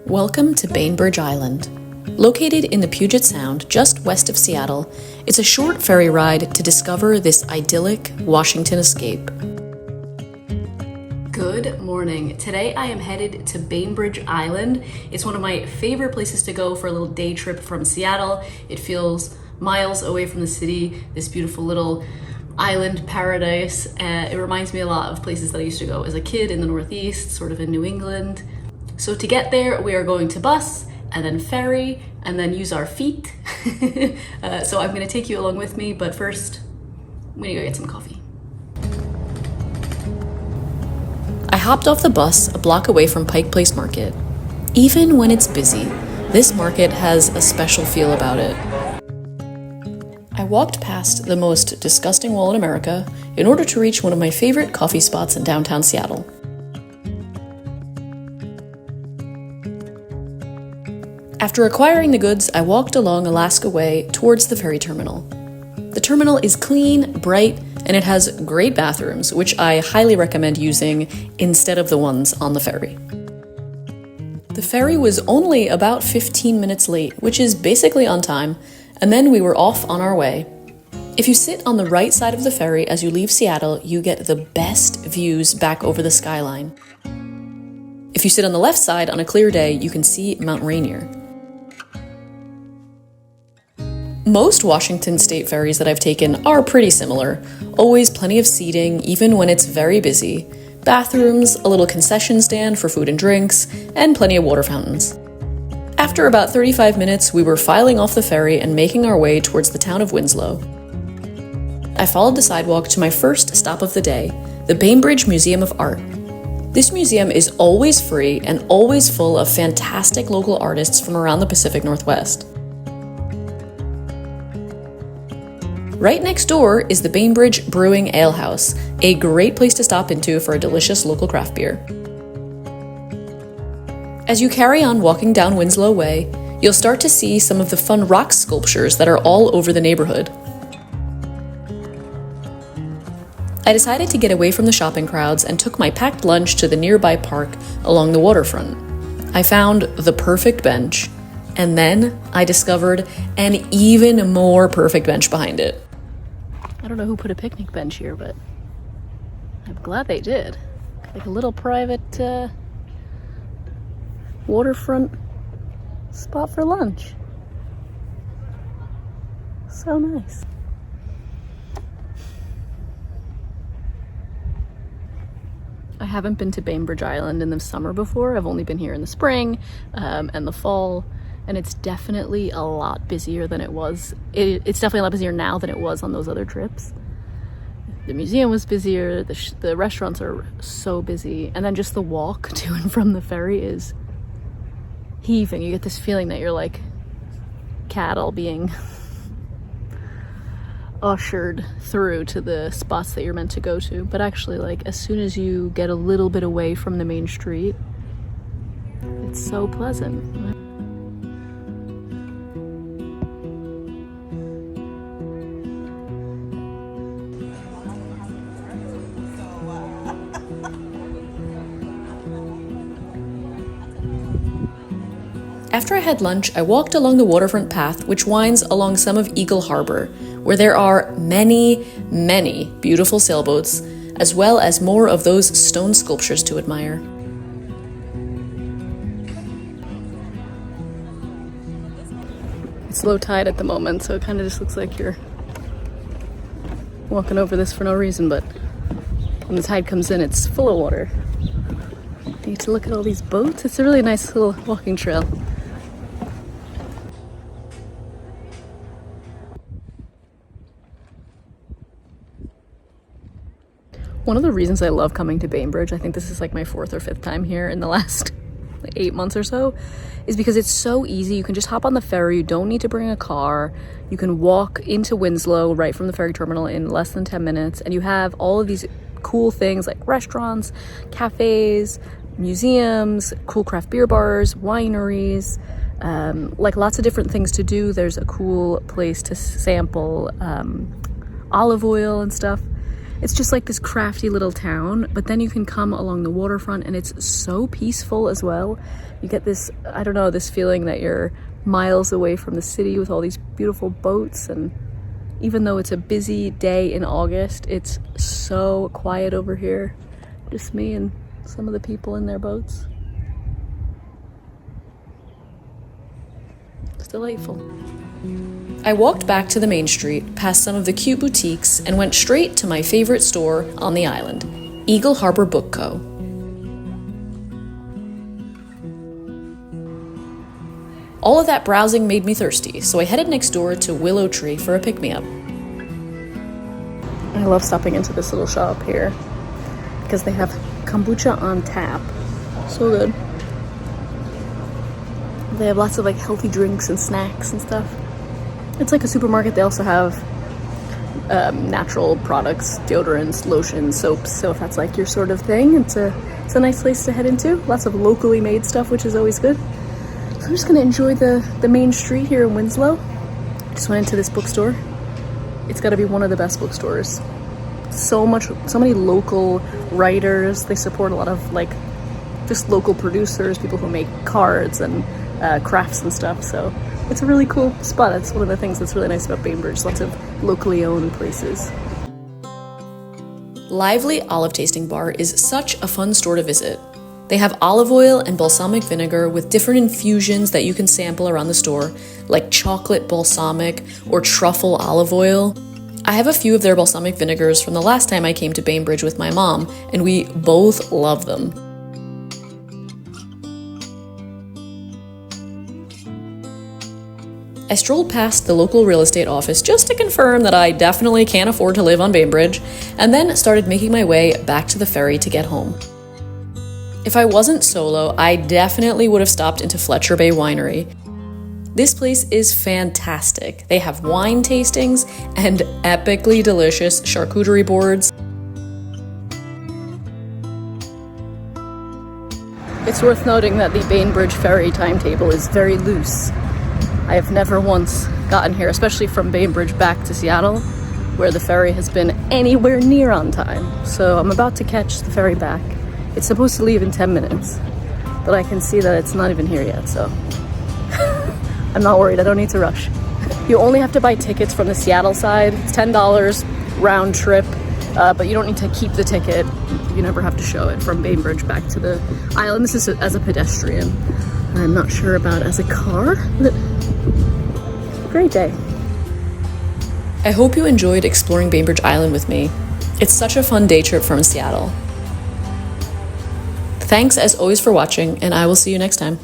Welcome to Bainbridge Island. Located in the Puget Sound, just west of Seattle, it's a short ferry ride to discover this idyllic Washington escape. Good morning. Today I am headed to Bainbridge Island. It's one of my favorite places to go for a little day trip from Seattle. It feels miles away from the city, this beautiful little island paradise. It reminds me a lot of places that I used to go as a kid in the Northeast, sort of in New England. So to get there, we are going to bus and then ferry and then use our feet. So I'm gonna take you along with me, but first, I'm gonna go get some coffee. I hopped off the bus a block away from Pike Place Market. Even when it's busy, this market has a special feel about it. I walked past the most disgusting wall in America in order to reach one of my favorite coffee spots in downtown Seattle. After acquiring the goods, I walked along Alaska Way towards the ferry terminal. The terminal is clean, bright, and it has great bathrooms, which I highly recommend using instead of the ones on the ferry. The ferry was only about 15 minutes late, which is basically on time, and then we were off on our way. If you sit on the right side of the ferry as you leave Seattle, you get the best views back over the skyline. If you sit on the left side on a clear day, you can see Mount Rainier. Most Washington state ferries that I've taken are pretty similar. Always plenty of seating, even when it's very busy. Bathrooms, a little concession stand for food and drinks, and plenty of water fountains. After about 35 minutes, we were filing off the ferry and making our way towards the town of Winslow. I followed the sidewalk to my first stop of the day, the Bainbridge Museum of Art. This museum is always free and always full of fantastic local artists from around the Pacific Northwest. Right next door is the Bainbridge Brewing Ale House, a great place to stop into for a delicious local craft beer. As you carry on walking down Winslow Way, you'll start to see some of the fun rock sculptures that are all over the neighborhood. I decided to get away from the shopping crowds and took my packed lunch to the nearby park along the waterfront. I found the perfect bench, and then I discovered an even more perfect bench behind it. I don't know who put a picnic bench here, but I'm glad they did. Like a little private waterfront spot for lunch. So nice. I haven't been to Bainbridge Island in the summer before. I've only been here in the spring and the fall. And it's definitely a lot busier than it was. It's definitely a lot busier now than it was on those other trips. The museum was busier, the restaurants are so busy, and then just the walk to and from the ferry is heaving. You get this feeling that you're like cattle being ushered through to the spots that you're meant to go to. But actually, like, as soon as you get a little bit away from the main street, it's so pleasant. After I had lunch, I walked along the waterfront path, which winds along some of Eagle Harbor, where there are many, many beautiful sailboats, as well as more of those stone sculptures to admire. It's low tide at the moment, so it kind of just looks like you're walking over this for no reason, but when the tide comes in, it's full of water. You get to look at all these boats. It's a really nice little walking trail. One of the reasons I love coming to Bainbridge, I think this is like my 4th or 5th time here in the last 8 months or so, is because it's so easy. You can just hop on the ferry. You don't need to bring a car. You can walk into Winslow right from the ferry terminal in less than 10 minutes. And you have all of these cool things like restaurants, cafes, museums, cool craft beer bars, wineries, like lots of different things to do. There's a cool place to sample olive oil and stuff. It's just like this crafty little town, but then you can come along the waterfront and it's so peaceful as well. You get this, I don't know, this feeling that you're miles away from the city with all these beautiful boats, and even though it's a busy day in August, it's so quiet over here. Just me and some of the people in their boats. It's delightful. I walked back to the main street, past some of the cute boutiques, and went straight to my favorite store on the island, Eagle Harbor Book Co. All of that browsing made me thirsty, so I headed next door to Willow Tree for a pick-me-up. I love stopping into this little shop here because they have kombucha on tap. So good. They have lots of like healthy drinks and snacks and stuff. It's like a supermarket. They also have natural products, deodorants, lotions, soaps. So if that's like your sort of thing, it's a nice place to head into. Lots of locally made stuff, which is always good. So I'm just gonna enjoy the main street here in Winslow. Just went into this bookstore. It's gotta be one of the best bookstores. So many local writers. They support a lot of like just local producers, people who make cards and crafts and stuff. So it's a really cool spot. That's one of the things that's really nice about Bainbridge. Lots of locally owned places. Lively Olive Tasting Bar is such a fun store to visit. They have olive oil and balsamic vinegar with different infusions that you can sample around the store, like chocolate balsamic or truffle olive oil. I have a few of their balsamic vinegars from the last time I came to Bainbridge with my mom, and we both love them. I strolled past the local real estate office just to confirm that I definitely can't afford to live on Bainbridge, and then started making my way back to the ferry to get home. If I wasn't solo, I definitely would have stopped into Fletcher Bay Winery. This place is fantastic. They have wine tastings and epically delicious charcuterie boards. It's worth noting that the Bainbridge ferry timetable is very loose. I have never once gotten here, especially from Bainbridge back to Seattle, where the ferry has been anywhere near on time. So I'm about to catch the ferry back. It's supposed to leave in 10 minutes, but I can see that it's not even here yet, so I'm not worried. I don't need to rush. You only have to buy tickets from the Seattle side. It's $10 round trip, but you don't need to keep the ticket. You never have to show it from Bainbridge back to the island. This is as a pedestrian. I'm not sure about as a car, but great day. I hope you enjoyed exploring Bainbridge Island with me. It's such a fun day trip from Seattle. Thanks as always for watching, and I will see you next time.